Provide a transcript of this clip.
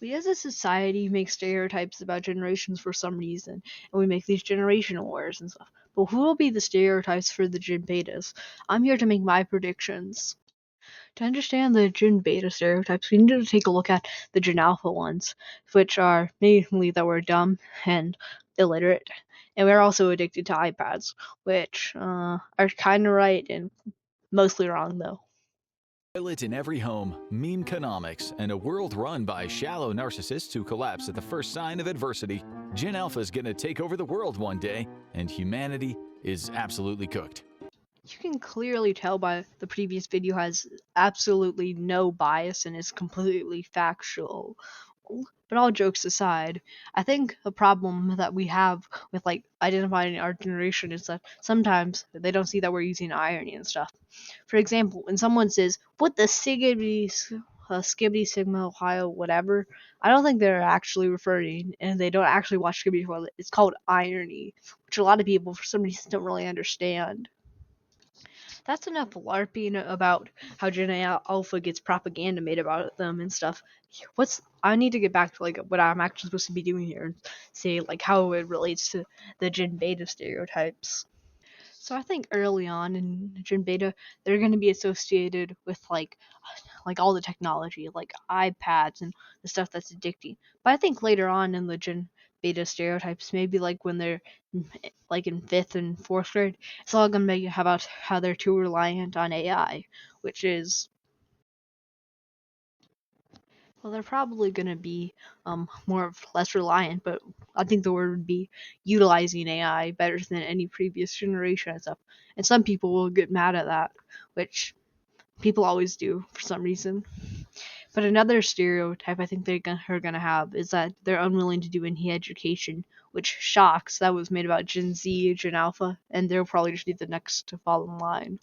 We as a society make stereotypes about generations for some reason, and we make these generational wars and stuff. But who will be the stereotypes for the Gen Betas? I'm here to make my predictions. To understand the Gen Beta stereotypes, we need to take a look at the Gen Alpha ones, which are mainly that we're dumb and illiterate, and we're also addicted to iPads, which are kind of right and mostly wrong though. Toilet in every home, meme economics, and a world run by shallow narcissists who collapse at the first sign of adversity. Gen Alpha's gonna take over the world one day, and humanity is absolutely cooked. You can clearly tell by the previous video has absolutely no bias and is completely factual. But all jokes aside, I think the problem that we have with like identifying our generation is that sometimes they don't see that we're using irony and stuff. For example, when someone says, "What the skibbity sigma Ohio whatever," I don't think they're actually referring, and they don't actually watch Skibbity Toilet. It's called irony, which a lot of people for some reason don't really understand. That's enough LARPing about how Gen Alpha gets propaganda made about them and stuff. I need to get back to like what I'm actually supposed to be doing here and say like how it relates to the Gen Beta stereotypes. So I think early on in Gen Beta, they're going to be associated with like all the technology, like iPads and the stuff that's addicting. But I think later on in the Gen Beta stereotypes, maybe like when they're like in fifth and fourth grade, it's all gonna be about how they're too reliant on AI, which is well, they're probably gonna be more of less reliant, but I think the word would be utilizing AI better than any previous generation and stuff. And some people will get mad at that, which people always do for some reason. But another stereotype I think are gonna have is that they're unwilling to do any education, which shocks. That was made about Gen Z, Gen Alpha, and they'll probably just be the next to fall in line.